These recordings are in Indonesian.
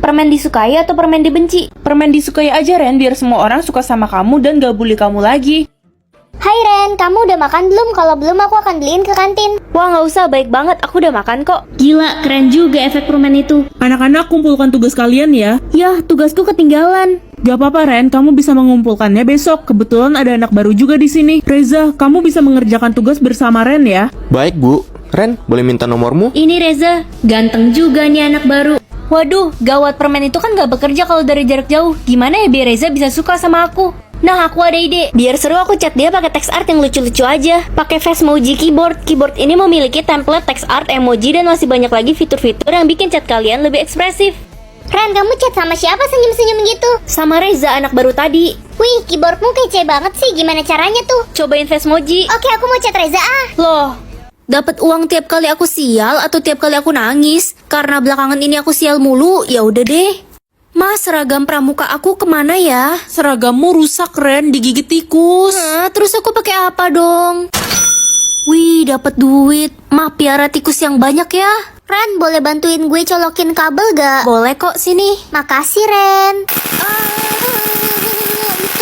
Permen disukai atau permen dibenci? Permen disukai aja Ren, biar semua orang suka sama kamu dan gak bully kamu lagi. Hai Ren, kamu udah makan belum? Kalau belum aku akan beliin ke kantin. Wah nggak usah, baik banget, aku udah makan kok. Gila, keren juga efek permen itu. Anak-anak kumpulkan tugas kalian ya. Yah, tugasku ketinggalan. Gak apa-apa Ren, kamu bisa mengumpulkannya besok. Kebetulan ada anak baru juga di sini. Reza, kamu bisa mengerjakan tugas bersama Ren ya. Baik Bu. Ren, boleh minta nomormu? Ini Reza, ganteng juga nih anak baru. Waduh, gawat, permen itu kan gak bekerja kalau dari jarak jauh. Gimana ya biar Reza bisa suka sama aku? Nah, aku ada ide. Biar seru aku chat dia pakai text art yang lucu-lucu aja. Pakai Fastmoji keyboard. Keyboard ini memiliki template text art, emoji, dan masih banyak lagi fitur-fitur yang bikin chat kalian lebih ekspresif. Ren, kamu chat sama siapa senyum-senyum gitu? Sama Reza, anak baru tadi. Wih, keyboardmu kece banget sih. Gimana caranya tuh? Cobain Fastmoji. Oke, aku mau chat Reza ah. Loh, dapat uang tiap kali aku sial atau tiap kali aku nangis? Karena belakangan ini aku sial mulu, ya udah deh. Mas, seragam pramuka aku kemana ya? Seragammu rusak Ren, digigit tikus. Terus aku pakai apa dong? Wih, dapat duit. Mah piara tikus yang banyak ya. Ren, boleh bantuin gue colokin kabel gak? Boleh kok, sini. Makasih Ren.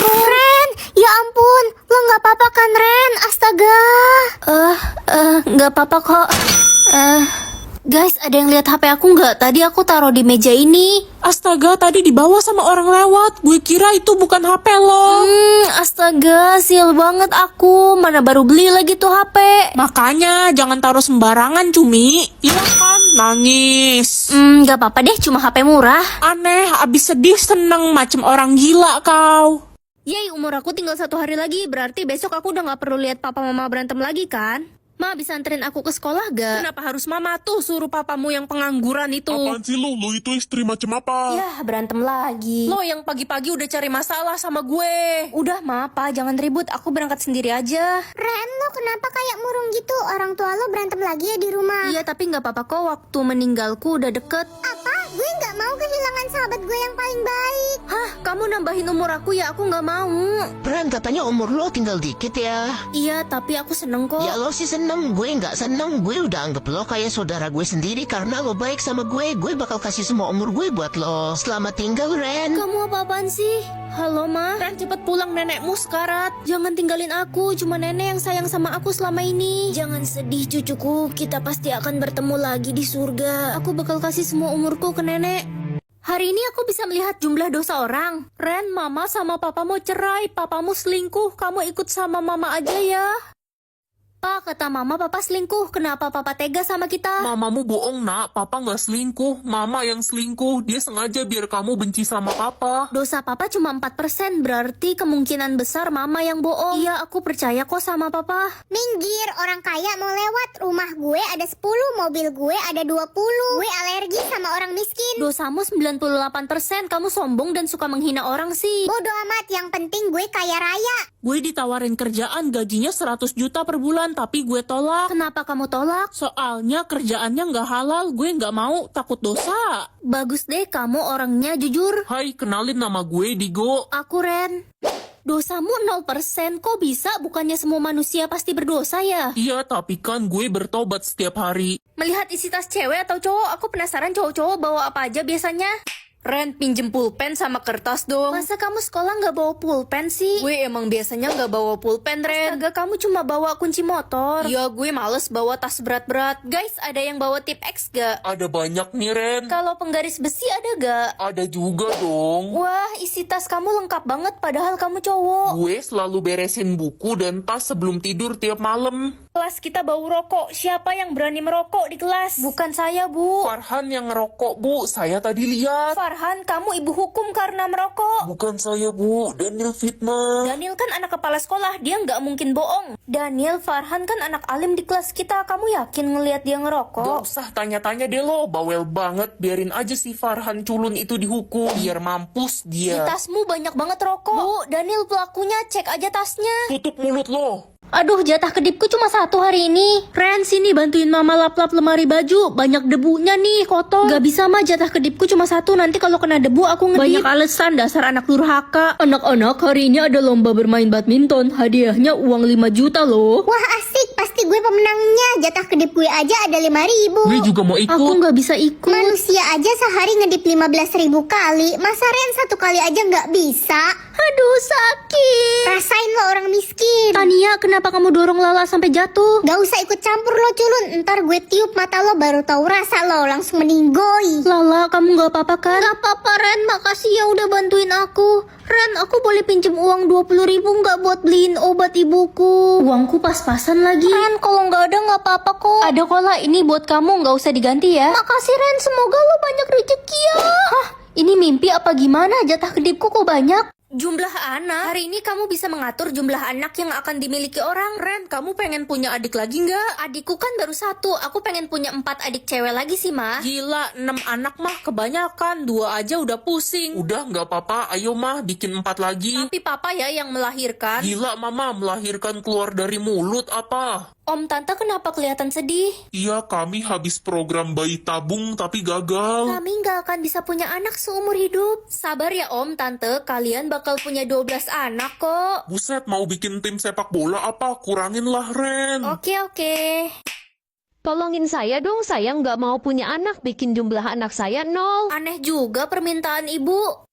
Ren, ya ampun, lo gak apa-apa kan Ren? Astaga. Nggak apa-apa kok. Guys, ada yang lihat HP aku nggak? Tadi aku taruh di meja ini. Astaga, tadi dibawa sama orang lewat. Gue kira itu bukan HP lo. Astaga, sial banget aku. Mana baru beli lagi tuh HP. Makanya jangan taruh sembarangan cumi. Iya kan, nangis. Nggak apa-apa deh, cuma HP murah. Aneh, abis sedih seneng macem orang gila kau. Yeay, umur aku tinggal 1 hari lagi. Berarti besok aku udah nggak perlu lihat papa mama berantem lagi kan? Ma, bisa anterin aku ke sekolah gak? Kenapa harus mama tuh suruh papamu yang pengangguran itu? Apaan sih lu? Lu itu istri macam apa? Yah, berantem lagi. Lo yang pagi-pagi udah cari masalah sama gue. Udah, Ma, Pa, jangan ribut. Aku berangkat sendiri aja. Ren, lo kenapa kayak murung gitu? Orang tua lo berantem lagi ya di rumah? Iya, tapi nggak apa-apa kok. Waktu meninggalku udah deket. Apa? Gue gak mau kehilangan sahabat gue yang paling baik. Hah, kamu nambahin umur aku ya? Aku nggak mau. Ren, katanya umur lo tinggal dikit ya. Iya, tapi aku seneng kok. Ya lo sih seneng, gue nggak seneng. Gue udah anggap lo kayak saudara gue sendiri karena lo baik sama gue. Gue bakal kasih semua umur gue buat lo. Selamat tinggal, Ren. Kamu apa-apaan sih? Halo, Ma. Ren, cepet pulang, nenekmu sekarat. Jangan tinggalin aku. Cuma nenek yang sayang sama aku selama ini. Jangan sedih, cucuku. Kita pasti akan bertemu lagi di surga. Aku bakal kasih semua umurku ke nenek. Hari ini aku bisa melihat jumlah dosa orang. Ren, mama sama papa mau cerai. Papamu selingkuh. Kamu ikut sama mama aja ya. Pak, kata mama papa selingkuh. Kenapa papa tega sama kita? Mamamu bohong nak, papa nggak selingkuh. Mama yang selingkuh, dia sengaja biar kamu benci sama papa. Dosa papa cuma 4%. Berarti kemungkinan besar mama yang bohong. Iya, aku percaya kok sama papa. Minggir, orang kaya mau lewat. Rumah gue ada 10, mobil gue ada 20. Gue alergi sama orang miskin. Dosamu 98%. Kamu sombong dan suka menghina orang sih. Bodoh amat, yang penting gue kaya raya. Gue ditawarin kerjaan gajinya 100 juta per bulan, tapi gue tolak. Kenapa kamu tolak? Soalnya kerjaannya nggak halal, gue nggak mau, takut dosa. Bagus deh, kamu orangnya jujur. Hai, kenalin nama gue Digo. Aku Ren. Dosamu 0%, kok bisa? Bukannya semua manusia pasti berdosa ya? Iya, tapi kan gue bertobat setiap hari. Melihat isi tas cewek atau cowok, aku penasaran cowok-cowok bawa apa aja biasanya. Ren, pinjem pulpen sama kertas dong. Masa kamu sekolah nggak bawa pulpen sih? Gue emang biasanya nggak bawa pulpen, Ren. Astaga, kamu cuma bawa kunci motor. Iya, gue males bawa tas berat-berat. Guys, ada yang bawa tip X gak? Ada banyak nih Ren. Kalau penggaris besi ada gak? Ada juga dong. Wah, isi tas kamu lengkap banget padahal kamu cowok. Gue selalu beresin buku dan tas sebelum tidur tiap malam. Kelas kita bau rokok. Siapa yang berani merokok di kelas? Bukan saya, Bu. Farhan yang ngerokok, Bu. Saya tadi lihat. Farhan, kamu ibu hukum karena merokok. Bukan saya, Bu. Daniel fitnah. Daniel kan anak kepala sekolah, dia nggak mungkin bohong. Daniel, Farhan kan anak alim di kelas kita. Kamu yakin ngelihat dia Gak ngerokok? usah tanya-tanya deh lo. Bawel banget. Biarin aja si Farhan culun itu dihukum. Biar mampus Di dia. tasmu banyak banget rokok. Bu, Daniel pelakunya, cek aja tasnya. Tutup mulut lo. Aduh, jatah kedipku cuma 1 hari ini. Ren, sini bantuin mama lap-lap lemari baju. Banyak debunya nih, kotor. Gak bisa mah, jatah kedipku cuma 1. Nanti kalau kena debu aku ngedip. Banyak alasan, dasar anak durhaka. Anak-anak, hari ini ada lomba bermain badminton. Hadiahnya uang 5 juta loh. Wah asik, pasti gue pemenangnya. Jatah kedip gue aja ada 5.000. Gue juga mau ikut. Aku nggak bisa ikut. Manusia aja sehari ngedip 15.000 kali. Masa Ren 1 kali aja nggak bisa? Aduh, sakit. Rasain lo orang miskin. Tania, kenapa kamu dorong Lala sampai jatuh? Gak usah ikut campur lo culun. Ntar gue tiup mata lo baru tahu rasa lo langsung meninggoy. Lala, kamu nggak apa-apa kan? Nggak apa-apa, Ren. Makasih ya udah bantuin aku. Ren, aku boleh pinjem uang 20.000 nggak buat beliin obat ibuku? Uangku pas-pasan lagi. Ren, kalau nggak ada nggak apa-apa kok. Ada kok lah, ini buat kamu, nggak usah diganti ya. Makasih Ren, semoga lo banyak rezeki ya. Hah, ini mimpi apa gimana? Jatah kedipku kok banyak? Jumlah anak? Hari ini kamu bisa mengatur jumlah anak yang akan dimiliki orang. Ren, kamu pengen punya adik lagi nggak? Adikku kan baru 1, aku pengen punya 4 adik cewek lagi sih, Ma. Gila, 6 anak mah kebanyakan. 2 aja udah pusing. Udah nggak apa-apa, ayo mah bikin 4 lagi. Tapi papa ya yang melahirkan. Gila, mama melahirkan keluar dari mulut apa? Om, Tante kenapa kelihatan sedih? Iya, kami habis program bayi tabung tapi gagal. Kami nggak akan bisa punya anak seumur hidup. Sabar ya Om, Tante, kalian bakal punya 12 anak kok. Buset, mau bikin tim sepak bola apa? Kurangin lah, Ren. Oke. Tolongin saya dong, saya nggak mau punya anak, bikin jumlah anak saya 0. Aneh juga permintaan ibu.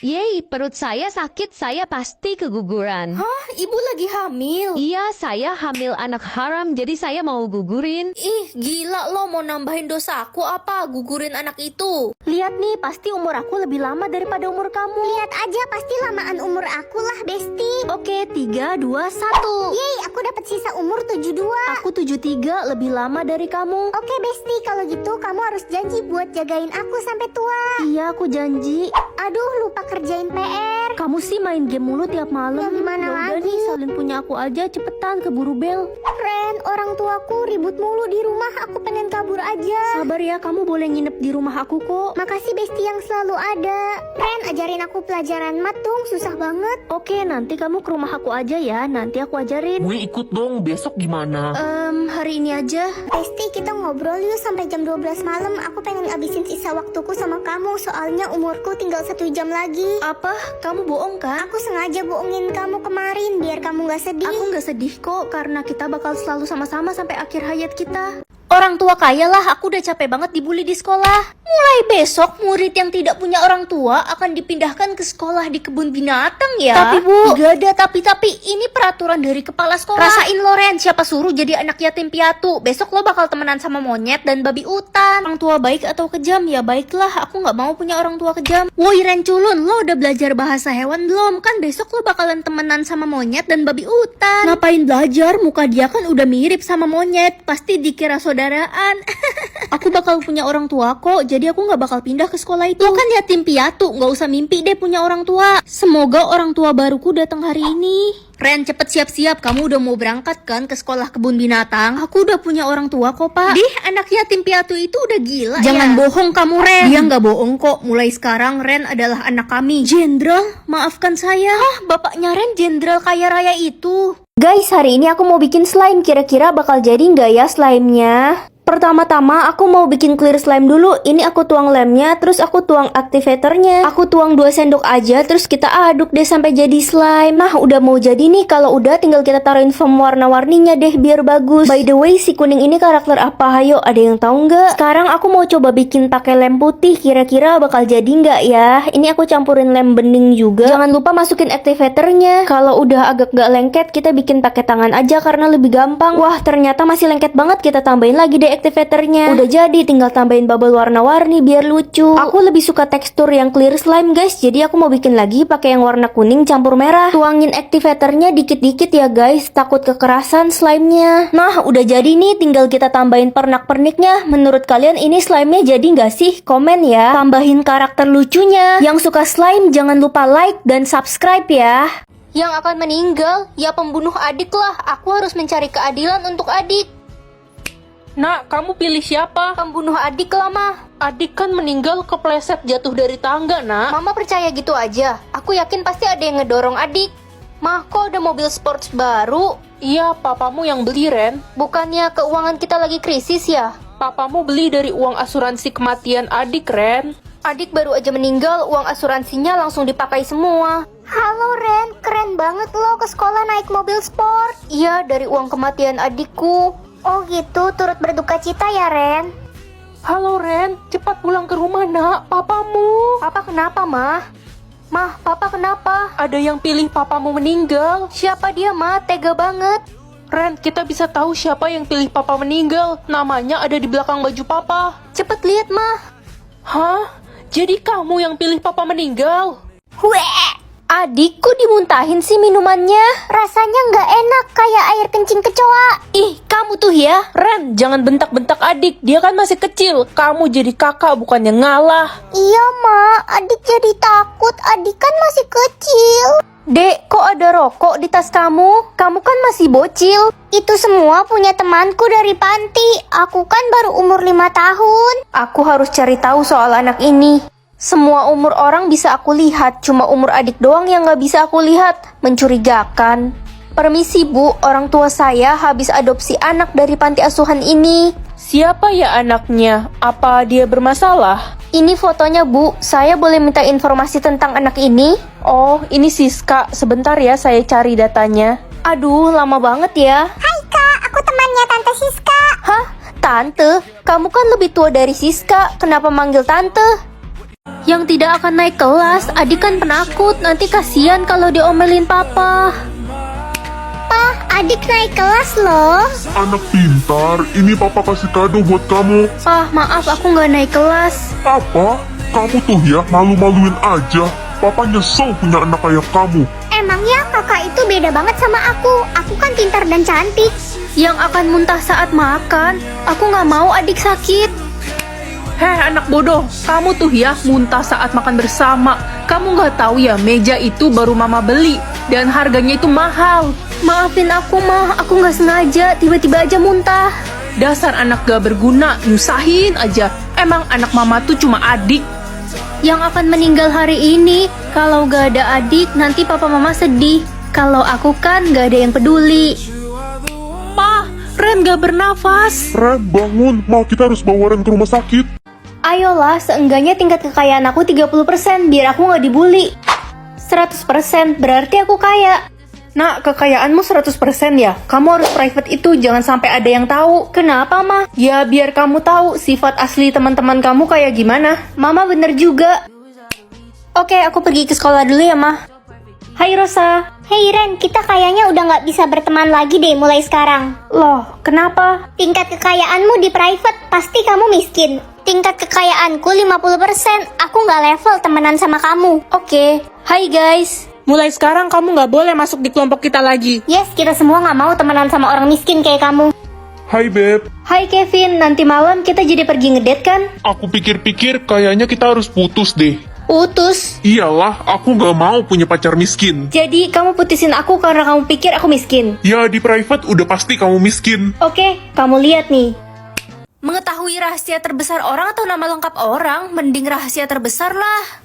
Yeay, perut saya sakit, saya pasti keguguran. Hah, ibu lagi hamil? Iya, saya hamil anak haram, jadi saya mau gugurin. Ih, gila lo mau nambahin dosa aku apa? Gugurin anak itu. Lihat nih, pasti umur aku lebih lama daripada umur kamu. Lihat aja pasti lamaan umur aku lah, Besti. Oke, 3, 2, 1. Yeay, aku dapat sisa umur 72. Aku 73, lebih lama dari kamu. Oke, Besti, kalau gitu kamu harus janji buat jagain aku sampai tua. Iya, aku janji. Aduh, lupa kerjain PR. Kamu sih main game mulu tiap malam. Ya, gimana Yaudah lagi? nih, salin punya aku aja, cepetan keburu bel. Ren, orang tuaku ribut mulu di rumah. Aku pengen kabur aja. Sabar ya, kamu boleh nginep di rumah aku kok. Makasih Besti yang selalu ada. Ren, ajarin aku pelajaran mat dong, susah banget. Oke, nanti kamu ke rumah aku aja ya. Nanti aku ajarin. Gue ikut dong, besok gimana? Hari ini aja. Besti, kita ngobrol yuk sampai jam 12 malam. Aku pengen abisin sisa waktuku sama kamu. Soalnya umurku tinggal 1 jam lagi. Apa? Kamu bohong kan? Aku sengaja bohongin kamu kemarin biar kamu gak sedih. Aku nggak sedih kok, karena kita bakal selalu sama-sama sampai akhir hayat kita. Orang tua kaya lah, aku udah capek banget dibully di sekolah. Mulai besok, murid yang tidak punya orang tua akan dipindahkan ke sekolah di kebun binatang ya. Tapi Bu, gak ada tapi ini peraturan dari kepala sekolah. Rasain Loren, siapa suruh jadi anak yatim piatu. Besok lo bakal temenan sama monyet dan babi hutan. Orang tua baik atau kejam? Ya baiklah, aku gak mau punya orang tua kejam. Woi Ren Culun, lo udah belajar bahasa hewan belum? Kan besok lo bakalan temenan sama monyet dan babi hutan. Ngapain belajar? Muka dia kan udah mirip sama monyet. Pasti dikira saudaraan. Aku bakal punya orang tua kok, jadi aku gak bakal pindah ke sekolah itu. Lo kan yatim piatu, gak usah mimpi deh punya orang tua. Semoga orang tua baruku datang hari ini. Ren, cepet siap-siap, kamu udah mau berangkat kan ke sekolah kebun binatang? Aku udah punya orang tua kok, Pak. Dih, anak yatim piatu itu udah gila. Jangan bohong kamu, Ren. Dia nggak bohong kok. Mulai sekarang Ren adalah anak kami. Jenderal, maafkan saya. Hah, bapaknya Ren jenderal kaya raya itu. Guys, hari ini aku mau bikin slime. Kira-kira bakal jadi nggak ya slime-nya? Pertama-tama aku mau bikin clear slime dulu. Ini aku tuang lemnya, terus aku tuang aktivatornya. Aku tuang 2 sendok aja, terus kita aduk deh sampai jadi slime. Nah, udah mau jadi nih. Kalau udah tinggal kita taruhin foam warna-warninya deh biar bagus. By the way, si kuning ini karakter apa? Hayo, ada yang tahu nggak? Sekarang aku mau coba bikin pakai lem putih. Kira-kira bakal jadi nggak ya? Ini aku campurin lem bening juga. Jangan lupa masukin aktivatornya. Kalau udah agak nggak lengket, kita bikin pakai tangan aja karena lebih gampang. Wah, ternyata masih lengket banget. Kita tambahin lagi deh aktivatornya. Udah jadi, tinggal tambahin bubble warna-warni biar lucu. Aku lebih suka tekstur yang clear slime guys, jadi aku mau bikin lagi pakai yang warna kuning campur merah. Tuangin aktivatornya dikit-dikit ya guys, takut kekerasan slime-nya. Nah, udah jadi nih, tinggal kita tambahin pernak-perniknya. Menurut kalian ini slime-nya jadi nggak sih? Komen ya. Tambahin karakter lucunya. Yang suka slime jangan lupa like dan subscribe ya. Yang akan meninggal, ya pembunuh adik lah. Aku harus mencari keadilan untuk adik. Nak, kamu pilih siapa? Pembunuh adik lah, Ma. Adik kan meninggal kepleset jatuh dari tangga, nak. Mama percaya gitu aja. Aku yakin pasti ada yang ngedorong adik. Mah, kok ada mobil sports baru? Iya, papamu yang beli, Ren. Bukannya keuangan kita lagi krisis ya? Papamu beli dari uang asuransi kematian adik, Ren. Adik baru aja meninggal, uang asuransinya langsung dipakai semua. Halo Ren, keren banget lo ke sekolah naik mobil sport. Iya, dari uang kematian adikku. Oh gitu, turut berduka cita ya, Ren? Halo Ren, cepat pulang ke rumah nak, papamu. Papa kenapa mah? Mah, papa kenapa? Ada yang pilih papamu meninggal. Siapa dia mah? Tega banget. Ren, kita bisa tahu siapa yang pilih papa meninggal. Namanya ada di belakang baju papa. Cepet lihat mah. Hah? Jadi kamu yang pilih papa meninggal? Weh, Adikku dimuntahin sih minumannya. rasanya nggak enak kayak air kencing kecoa. Ih, kamu tuh ya. Ren, jangan bentak-bentak adik. Dia kan masih kecil. Kamu jadi kakak bukannya ngalah. Iya, Ma. Adik jadi takut. Adik kan masih kecil. Dek, kok ada rokok di tas kamu? Kamu kan masih bocil. Itu semua punya temanku dari panti. Aku kan baru umur 5 tahun. Aku harus cari tahu soal anak ini. Semua umur orang bisa aku lihat, cuma umur adik doang yang gak bisa aku lihat. Mencurigakan. Permisi bu, orang tua saya habis adopsi anak dari panti asuhan ini. Siapa ya anaknya? Apa dia bermasalah? Ini fotonya bu, saya boleh minta informasi tentang anak ini? Oh, ini Siska. Sebentar ya, saya cari datanya. Aduh, lama banget ya. Hai Kak, aku temannya Tante Siska. Hah? Tante? Kamu kan lebih tua dari Siska. Kenapa manggil tante? Yang tidak akan naik kelas, adik kan penakut. Nanti kasihan kalau diomelin papa. Pak, adik naik kelas loh. Anak pintar, ini papa kasih kado buat kamu. Pah, maaf aku nggak naik kelas. Apa? Kamu tuh ya malu-maluin aja. Papa nyesel punya anak kayak kamu. Emangnya kakak itu beda banget sama aku. Aku kan pintar dan cantik. Yang akan muntah saat makan. Aku nggak mau adik sakit. Heh anak bodoh, kamu tuh ya muntah saat makan bersama. Kamu nggak tahu ya meja itu baru mama beli dan harganya itu mahal. Maafin aku mah, aku nggak sengaja, tiba-tiba aja muntah. Dasar anak gak berguna, nyusahin aja. Emang anak mama tuh cuma adik yang akan meninggal hari ini. Kalau gak ada adik, nanti papa mama sedih. Kalau aku kan gak ada yang peduli. Pa, Ren gak bernafas. Ren, bangun. Mau kita harus bawa Ren ke rumah sakit. Ayolah, seenggaknya tingkat kekayaan aku 30% biar aku gak dibully. 100% berarti aku kaya. Nak, kekayaanmu 100% ya? Kamu harus private itu, jangan sampai ada yang tahu. Kenapa, Ma? Ya, biar kamu tahu sifat asli teman-teman kamu kayak gimana. Mama bener juga. Oke, aku pergi ke sekolah dulu ya, Ma. Hai, Rosa. Hei Ren, kita kayaknya udah nggak bisa berteman lagi deh mulai sekarang. Loh, kenapa? Tingkat kekayaanmu di private, pasti kamu miskin. Tingkat kekayaanku 50%, aku nggak level temenan sama kamu. Oke. Hai, guys. Mulai sekarang kamu nggak boleh masuk di kelompok kita lagi. Yes, kita semua nggak mau temenan sama orang miskin kayak kamu. Hai Beb, Hai, Kevin. Nanti malam kita jadi pergi ngedate kan? aku pikir-pikir kayaknya kita harus putus deh. Putus. Iyalah, aku nggak mau punya pacar miskin. Jadi kamu putusin aku karena kamu pikir aku miskin. Ya di private udah pasti kamu miskin. Oke, kamu lihat nih. Mengetahui rahasia terbesar orang atau nama lengkap orang, mending rahasia terbesar lah.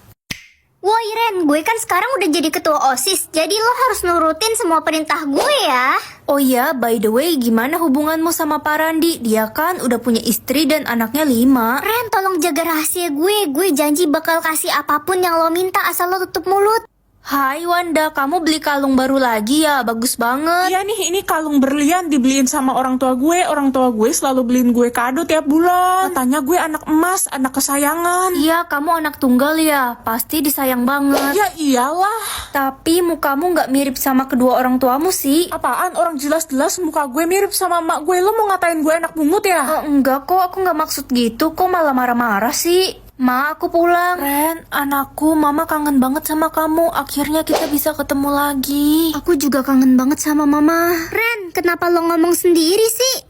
Woi Ren, gue kan sekarang udah jadi ketua OSIS, jadi lo harus nurutin semua perintah gue ya. Oh ya, by the way, gimana hubunganmu sama Pak Randi? Dia kan udah punya istri dan anaknya 5. Ren, tolong jaga rahasia gue janji bakal kasih apapun yang lo minta asal lo tutup mulut. Hai Wanda, kamu beli kalung baru lagi ya? Bagus banget. Iya nih, ini kalung berlian dibeliin sama orang tua gue. Orang tua gue selalu beliin gue kado tiap bulan. Katanya gue anak emas, anak kesayangan. Iya, kamu anak tunggal ya? Pasti disayang banget. Ya iyalah. Tapi mukamu nggak mirip sama kedua orang tuamu sih. Apaan? Orang jelas-jelas muka gue mirip sama emak gue. Lo mau ngatain gue anak bungut ya? Enggak kok, aku nggak maksud gitu. Kok malah marah-marah sih? Ma, aku pulang. Ren, anakku, mama kangen banget sama kamu. Akhirnya kita bisa ketemu lagi. Aku juga kangen banget sama mama. Ren, kenapa lo ngomong sendiri sih?